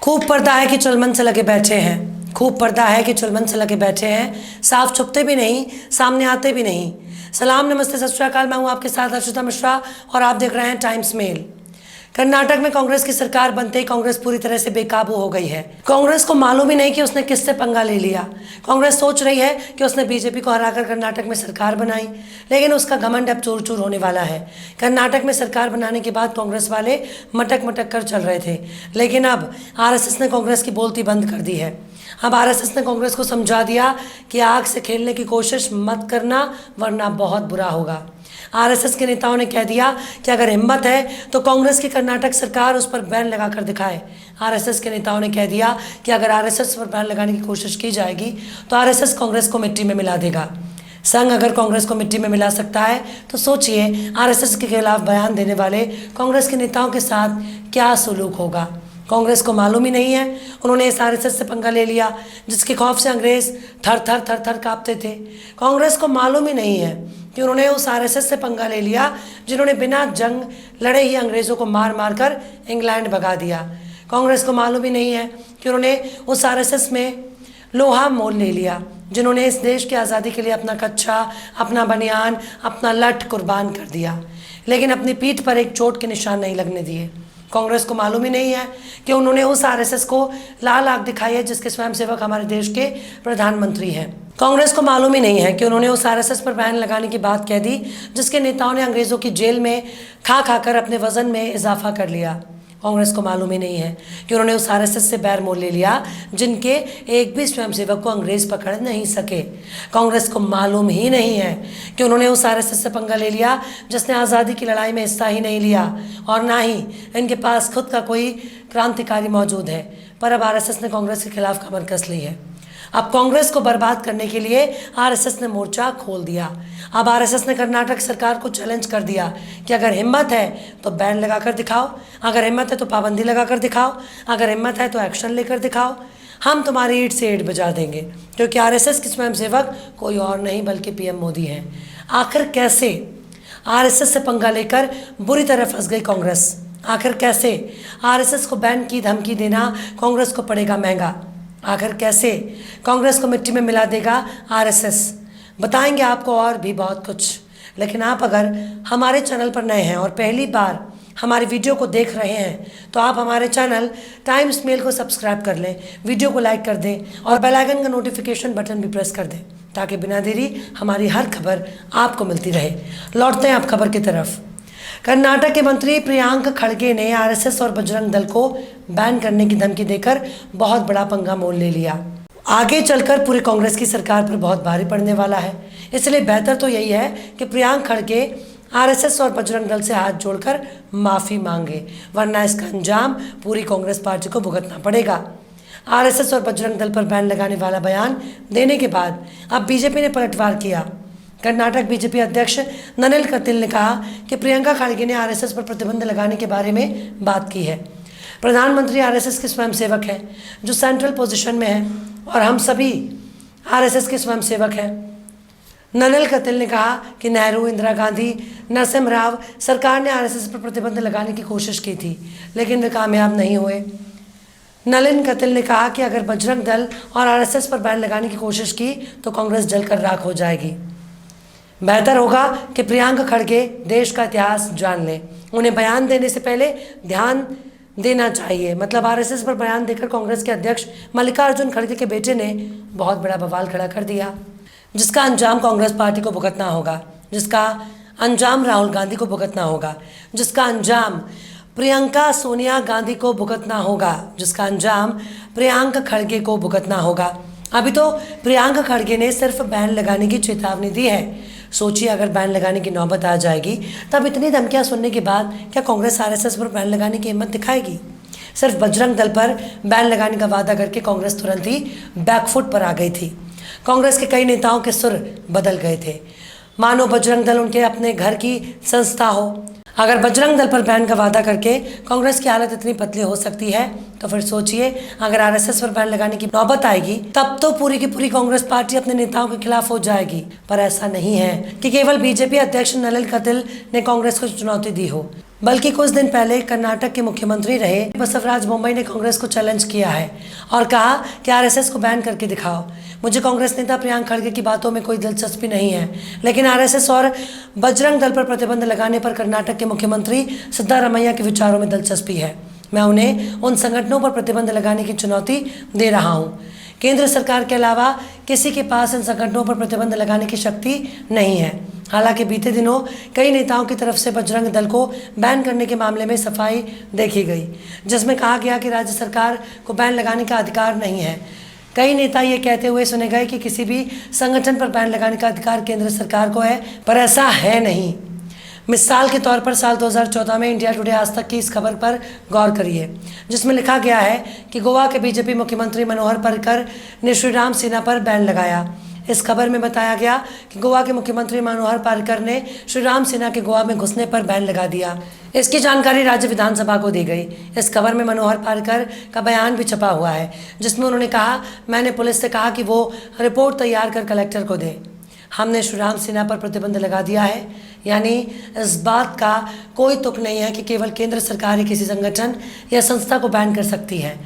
खूब पर्दा है कि चुलमन से लगे बैठे हैं, खूब पर्दा है कि चुलमन से लगे बैठे हैं, साफ छुपते भी नहीं, सामने आते भी नहीं। सलाम, नमस्ते, सत श्री अकाल। मैं हूं आपके साथ अर्चिता मिश्रा और आप देख रहे हैं टाइम्स मेल। कर्नाटक में कांग्रेस की सरकार बनते ही कांग्रेस पूरी तरह से बेकाबू हो गई है। कांग्रेस को मालूम ही नहीं कि उसने किससे पंगा ले लिया। कांग्रेस सोच रही है कि उसने बीजेपी को हराकर कर्नाटक में सरकार बनाई, लेकिन उसका घमंड अब चूर चूर होने वाला है। कर्नाटक में सरकार बनाने के बाद कांग्रेस वाले मटक मटक कर चल रहे थे, लेकिन अब आरएसएस ने कांग्रेस की बोलती बंद कर दी है। अब आरएसएस ने कांग्रेस को समझा दिया कि आग से खेलने की कोशिश मत करना, वरना बहुत बुरा होगा। आरएसएस के नेताओं ने कह दिया कि अगर हिम्मत है तो कांग्रेस की कर्नाटक सरकार उस पर बैन लगाकर दिखाए। आरएसएस के नेताओं ने कह दिया कि अगर आरएसएस पर बैन लगाने की कोशिश की जाएगी तो आरएसएस कांग्रेस को मिट्टी में मिला देगा। संघ अगर कांग्रेस को मिट्टी में मिला सकता है तो सोचिए आरएसएस के खिलाफ बयान देने वाले कांग्रेस के नेताओं के साथ क्या सलूक होगा। कांग्रेस को मालूम ही नहीं है, उन्होंने इस आरएसएस से पंगा ले लिया जिसके खौफ से अंग्रेज थर थर कांपते थे। कांग्रेस को मालूम ही नहीं है कि उन्होंने उस आरएसएस से पंगा ले लिया जिन्होंने बिना जंग लड़े ही अंग्रेज़ों को मार मार कर इंग्लैंड भगा दिया। कांग्रेस को मालूम ही नहीं है कि उन्होंने उस आरएसएस में लोहा मोल ले लिया जिन्होंने इस देश की आज़ादी के लिए अपना कच्चा, अपना बनियान, अपना लठ कुर्बान कर दिया, लेकिन अपनी पीठ पर एक चोट के निशान नहीं लगने दिए। कांग्रेस को मालूम ही नहीं है कि उन्होंने उस आरएसएस को लाल आग दिखाई है जिसके स्वयंसेवक हमारे देश के प्रधानमंत्री हैं। कांग्रेस को मालूम ही नहीं है कि उन्होंने उस आरएसएस पर बैन लगाने की बात कह दी जिसके नेताओं ने अंग्रेज़ों की जेल में खा कर अपने वजन में इजाफा कर लिया। कांग्रेस को मालूम ही नहीं है कि उन्होंने उस आरएसएस से बैर मोल ले लिया जिनके एक भी स्वयंसेवक को अंग्रेज़ पकड़ नहीं सके। कांग्रेस को मालूम ही नहीं है कि उन्होंने उस आरएसएस से पंगा ले लिया जिसने आज़ादी की लड़ाई में हिस्सा ही नहीं लिया और ना ही इनके पास खुद का कोई क्रांतिकारी मौजूद है। पर अब आरएसएस ने कांग्रेस के खिलाफ कमर कस ली है। अब कांग्रेस को बर्बाद करने के लिए आरएसएस ने मोर्चा खोल दिया। अब आरएसएस ने कर्नाटक सरकार को चैलेंज कर दिया कि अगर हिम्मत है तो बैन लगाकर दिखाओ, अगर हिम्मत है तो पाबंदी लगाकर दिखाओ, अगर हिम्मत है तो एक्शन लेकर दिखाओ। हम तुम्हारी ईंट से ईंट बजा देंगे, क्योंकि आरएसएस के स्वयंसेवक कोई और नहीं बल्कि पीएम मोदी हैं। आखिर कैसे आरएसएस से पंगा लेकर बुरी तरह फंस गई कांग्रेस? आखिर कैसे आरएसएस को बैन की धमकी देना कांग्रेस को पड़ेगा महंगा? आखिर कैसे कांग्रेस को मिट्टी में मिला देगा आरएसएस? बताएंगे आपको और भी बहुत कुछ। लेकिन आप अगर हमारे चैनल पर नए हैं और पहली बार हमारी वीडियो को देख रहे हैं तो आप हमारे चैनल टाइम्स मेल को सब्सक्राइब कर लें, वीडियो को लाइक कर दें और बेल आइकन का नोटिफिकेशन बटन भी प्रेस कर दें ताकि बिना देरी हमारी हर खबर आपको मिलती रहे। लौटते हैं आप खबर की तरफ। कर्नाटक के मंत्री प्रियांक खड़गे ने आरएसएस और बजरंग दल को बैन करने की धमकी देकर बहुत बड़ा पंगा मोल ले लिया। आगे चलकर पूरी कांग्रेस की सरकार पर बहुत भारी पड़ने वाला है, इसलिए बेहतर तो यही है कि प्रियांक खड़गे आरएसएस और बजरंग दल से हाथ जोड़कर माफ़ी मांगे, वरना इसका अंजाम पूरी कांग्रेस पार्टी को भुगतना पड़ेगा। आरएसएस और बजरंग दल पर बैन लगाने वाला बयान देने के बाद अब बीजेपी ने पलटवार किया। कर्नाटक बीजेपी अध्यक्ष नलिन कटील ने कहा कि प्रियंका खड़गे ने आरएसएस पर प्रतिबंध लगाने के बारे में बात की है। प्रधानमंत्री आरएसएस के स्वयंसेवक हैं जो सेंट्रल पोजीशन में हैं और हम सभी आरएसएस के स्वयंसेवक हैं। नलिन कटील ने कहा कि नेहरू, इंदिरा गांधी, नरसिम्हा राव सरकार ने आरएसएस पर प्रतिबंध लगाने की कोशिश की थी, लेकिन वे कामयाब नहीं हुए। नलिन कटील ने कहा कि अगर बजरंग दल और आरएसएस पर बैन लगाने की कोशिश की तो कांग्रेस जलकर राख हो जाएगी। बेहतर होगा कि प्रियंका खड़गे देश का इतिहास जान लें। उन्हें बयान देने से पहले ध्यान देना चाहिए। मतलब आरएसएस पर बयान देकर कांग्रेस के अध्यक्ष मल्लिकार्जुन खड़गे के बेटे ने बहुत बड़ा बवाल खड़ा कर दिया, जिसका अंजाम कांग्रेस पार्टी को भुगतना होगा, जिसका अंजाम राहुल गांधी को भुगतना होगा, जिसका अंजाम प्रियंका सोनिया गांधी को भुगतना होगा, जिसका अंजाम प्रियंका खड़गे को भुगतना होगा। अभी तो प्रियंका खड़गे ने सिर्फ बैन लगाने की चेतावनी दी है। सोचिए अगर बैन लगाने की नौबत आ जाएगी तब इतनी धमकियां सुनने के बाद क्या कांग्रेस आरएसएस पर बैन लगाने की हिम्मत दिखाएगी? सिर्फ बजरंग दल पर बैन लगाने का वादा करके कांग्रेस तुरंत ही बैकफुट पर आ गई थी। कांग्रेस के कई नेताओं के सुर बदल गए थे, मानो बजरंग दल उनके अपने घर की संस्था हो। अगर बजरंग दल पर बैन का वादा करके कांग्रेस की हालत इतनी पतली हो सकती है तो फिर सोचिए अगर आरएसएस पर बैन लगाने की नौबत आएगी तब तो पूरी की पूरी कांग्रेस पार्टी अपने नेताओं के खिलाफ हो जाएगी। पर ऐसा नहीं है कि केवल बीजेपी अध्यक्ष नलिन कटील ने कांग्रेस को चुनौती दी हो। बल्कि कुछ दिन पहले कर्नाटक के मुख्यमंत्री रहे बसवराज बोम्मई ने कांग्रेस को चैलेंज किया है और कहा कि आरएसएस को बैन करके दिखाओ। मुझे कांग्रेस नेता प्रियंक खड़गे की बातों में कोई दिलचस्पी नहीं है, लेकिन आरएसएस और बजरंग दल पर प्रतिबंध लगाने पर कर्नाटक के मुख्यमंत्री सिद्धारमैया के विचारों में दिलचस्पी है। मैं उन्हें उन संगठनों पर प्रतिबंध लगाने की चुनौती दे रहा हूँ। केंद्र सरकार के अलावा किसी के पास इन संगठनों पर प्रतिबंध लगाने की शक्ति नहीं है। हालांकि बीते दिनों कई नेताओं की तरफ से बजरंग दल को बैन करने के मामले में सफाई देखी गई, जिसमें कहा गया कि राज्य सरकार को बैन लगाने का अधिकार नहीं है। कई नेता ये कहते हुए सुने गए कि किसी भी संगठन पर बैन लगाने का अधिकार केंद्र सरकार को है, पर ऐसा है नहीं। मिसाल के तौर पर साल 2014 में इंडिया टुडे आज तक की इस खबर पर गौर करिए, जिसमें लिखा गया है कि गोवा के बीजेपी मुख्यमंत्री मनोहर पर्रिकर ने श्रीराम सेना पर बैन लगाया। इस खबर में बताया गया कि गोवा के मुख्यमंत्री मनोहर पर्रिकर ने श्रीराम सेना के गोवा में घुसने पर बैन लगा दिया। इसकी जानकारी राज्य विधानसभा को दी गई। इस खबर में मनोहर पर्रिकर का बयान भी छपा हुआ है, जिसमें उन्होंने कहा, मैंने पुलिस से कहा कि वो रिपोर्ट तैयार कर कलेक्टर को दे। हमने श्रीराम सेना पर प्रतिबंध लगा दिया है। यानी इस बात का कोई तुक नहीं है कि केवल केंद्र सरकार ही किसी संगठन या संस्था को बैन कर सकती है।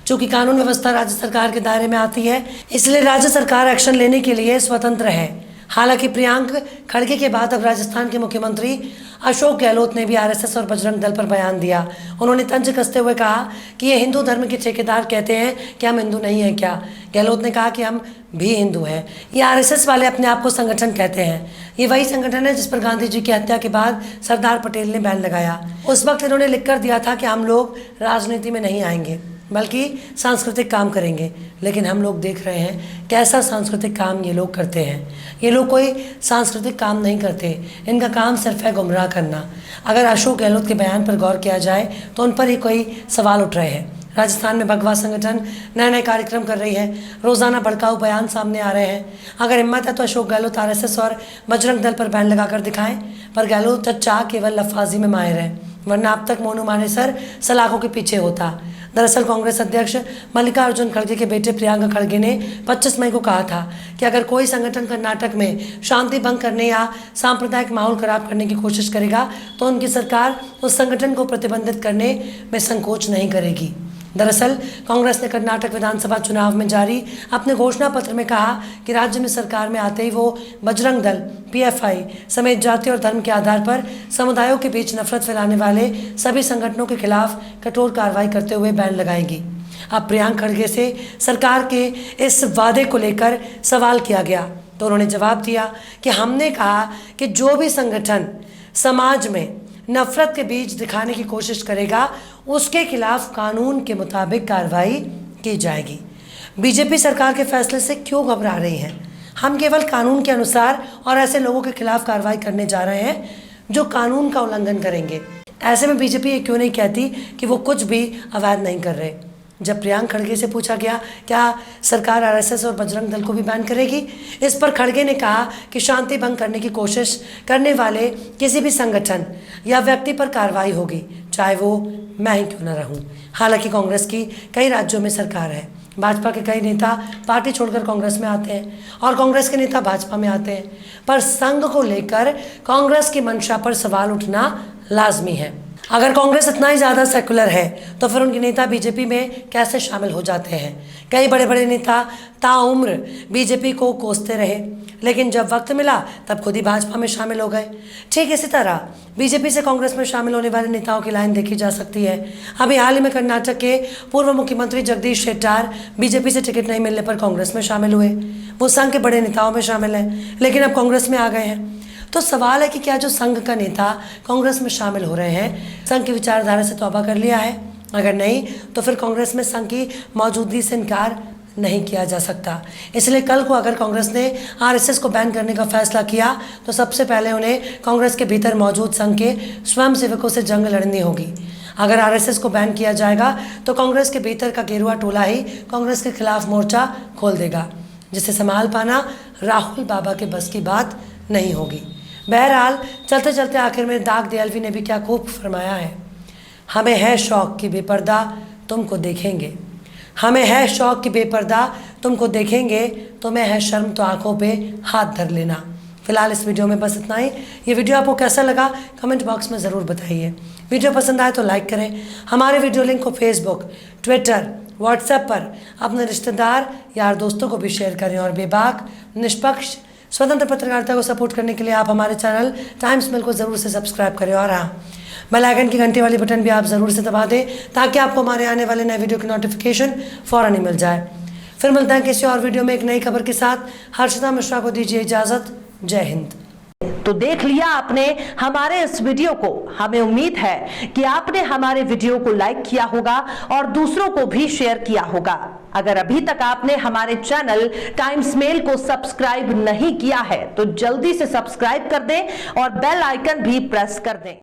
चूंकि कानून व्यवस्था राज्य सरकार के दायरे में आती है, इसलिए राज्य सरकार एक्शन लेने के लिए स्वतंत्र है। हालांकि प्रियंक खड़गे के बाद अब राजस्थान के मुख्यमंत्री अशोक गहलोत ने भी आरएसएस और बजरंग दल पर बयान दिया। उन्होंने तंज कसते हुए कहा कि ये हिंदू धर्म के ठेकेदार कहते हैं कि हम हिंदू नहीं हैं क्या। गहलोत ने कहा कि हम भी हिंदू हैं। ये आरएसएस वाले अपने आप को संगठन कहते हैं। ये वही संगठन है जिस पर गांधी जी की हत्या के बाद सरदार पटेल ने बैन लगाया। उस वक्त इन्होंने लिखकर दिया था कि हम लोग राजनीति में नहीं आएंगे बल्कि सांस्कृतिक काम करेंगे। लेकिन हम लोग देख रहे हैं कैसा सांस्कृतिक काम ये लोग करते हैं। ये लोग कोई सांस्कृतिक काम नहीं करते, इनका काम सिर्फ है गुमराह करना। अगर अशोक गहलोत के बयान पर गौर किया जाए तो उन पर ही कोई सवाल उठ रहे हैं। राजस्थान में भगवा संगठन नए नए कार्यक्रम कर रही है, रोजाना भड़काऊ बयान सामने आ रहे हैं। अगर हिम्मत है तो अशोक गहलोत आरएसएस और बजरंग दल पर बैन लगाकर दिखाएं, पर गहलोत चच्चा केवल लफाजी में माहिर है, वरना अब तक मोनू मानेसर सलाखों के पीछे होता। दरअसल कांग्रेस अध्यक्ष मल्लिकार्जुन खड़गे के बेटे प्रियंक खड़गे ने 25 मई को कहा था कि अगर कोई संगठन कर्नाटक में शांति भंग करने या सांप्रदायिक माहौल खराब करने की कोशिश करेगा तो उनकी सरकार उस संगठन को प्रतिबंधित करने में संकोच नहीं करेगी। दरअसल कांग्रेस ने कर्नाटक विधानसभा चुनाव में जारी अपने घोषणा पत्र में कहा कि राज्य में सरकार में आते ही वो बजरंग दल, पीएफआई समेत जाति और धर्म के आधार पर समुदायों के बीच नफरत फैलाने वाले सभी संगठनों के खिलाफ कठोर कार्रवाई करते हुए बैन लगाएगी। अब प्रियंक खड़गे से सरकार के इस वादे को लेकर सवाल किया गया तो उन्होंने जवाब दिया कि हमने कहा कि जो भी संगठन समाज में नफरत के बीज दिखाने की कोशिश करेगा उसके खिलाफ कानून के मुताबिक कार्रवाई की जाएगी। बीजेपी सरकार के फैसले से क्यों घबरा रही है? हम केवल कानून के अनुसार और ऐसे लोगों के खिलाफ कार्रवाई करने जा रहे हैं जो कानून का उल्लंघन करेंगे। ऐसे में बीजेपी ये क्यों नहीं कहती कि वो कुछ भी अवैध नहीं कर रहे? जब प्रियंक खड़गे से पूछा गया क्या सरकार आरएसएस और बजरंग दल को भी बैन करेगी, इस पर खड़गे ने कहा कि शांति भंग करने की कोशिश करने वाले किसी भी संगठन या व्यक्ति पर कार्रवाई होगी, चाहे वो मैं ही क्यों न रहूं। हालांकि कांग्रेस की कई राज्यों में सरकार है, भाजपा के कई नेता पार्टी छोड़कर कांग्रेस में आते हैं और कांग्रेस के नेता भाजपा में आते हैं, पर संघ को लेकर कांग्रेस की मंशा पर सवाल उठना लाजमी है। अगर कांग्रेस इतना ही ज़्यादा सेकुलर है तो फिर उनके नेता बीजेपी में कैसे शामिल हो जाते हैं? कई बड़े बड़े नेता ताउम्र बीजेपी को कोसते रहे, लेकिन जब वक्त मिला तब खुद ही भाजपा में शामिल हो गए। ठीक इसी तरह बीजेपी से कांग्रेस में शामिल होने वाले नेताओं की लाइन देखी जा सकती है। अभी हाल ही में कर्नाटक के पूर्व मुख्यमंत्री जगदीश शेट्टार बीजेपी से टिकट नहीं मिलने पर कांग्रेस में शामिल हुए। वो संघ के बड़े नेताओं में शामिल हैं, लेकिन अब कांग्रेस में आ गए हैं। तो सवाल है कि क्या जो संघ का नेता कांग्रेस में शामिल हो रहे हैं संघ की विचारधारा से तौबा कर लिया है? अगर नहीं तो फिर कांग्रेस में संघ की मौजूदगी से इनकार नहीं किया जा सकता। इसलिए कल को अगर कांग्रेस ने आरएसएस को बैन करने का फैसला किया तो सबसे पहले उन्हें कांग्रेस के भीतर मौजूद संघ के स्वयंसेवकों से जंग लड़नी होगी। अगर आरएसएस को बैन किया जाएगा तो कांग्रेस के भीतर का गेरुआ टोला ही कांग्रेस के खिलाफ मोर्चा खोल देगा, जिसे संभाल पाना राहुल बाबा के बस की बात नहीं होगी। बहरहाल चलते चलते आखिर में दाग दयालवी ने भी क्या खूब फरमाया है, हमें है शौक कि बेपर्दा तुमको देखेंगे, हमें है शौक कि बेपर्दा तुमको देखेंगे, तुम्हें है शर्म तो आंखों पे हाथ धर लेना। फिलहाल इस वीडियो में बस इतना ही। ये वीडियो आपको कैसा लगा कमेंट बॉक्स में ज़रूर बताइए। वीडियो पसंद आए तो लाइक करें। हमारे वीडियो लिंक को फेसबुक, ट्विटर, व्हाट्सएप पर अपने रिश्तेदार, यार, दोस्तों को भी शेयर करें। और बेबाक, निष्पक्ष, स्वतंत्र पत्रकारिता को सपोर्ट करने के लिए आप हमारे चैनल टाइम्स मेल को ज़रूर से सब्सक्राइब करें। और हाँ, बेल आइकन की घंटी वाली बटन भी आप ज़रूर से दबा दें ताकि आपको हमारे आने वाले नए वीडियो की नोटिफिकेशन फ़ौरन ही मिल जाए। फिर मिलते हैं किसी और वीडियो में एक नई खबर के साथ। हर्षिता मिश्रा को दीजिए इजाज़त। जय हिंद। तो देख लिया आपने हमारे इस वीडियो को। हमें उम्मीद है कि आपने हमारे वीडियो को लाइक किया होगा और दूसरों को भी शेयर किया होगा। अगर अभी तक आपने हमारे चैनल टाइम्स मेल को सब्सक्राइब नहीं किया है तो जल्दी से सब्सक्राइब कर दें और बेल आइकन भी प्रेस कर दें।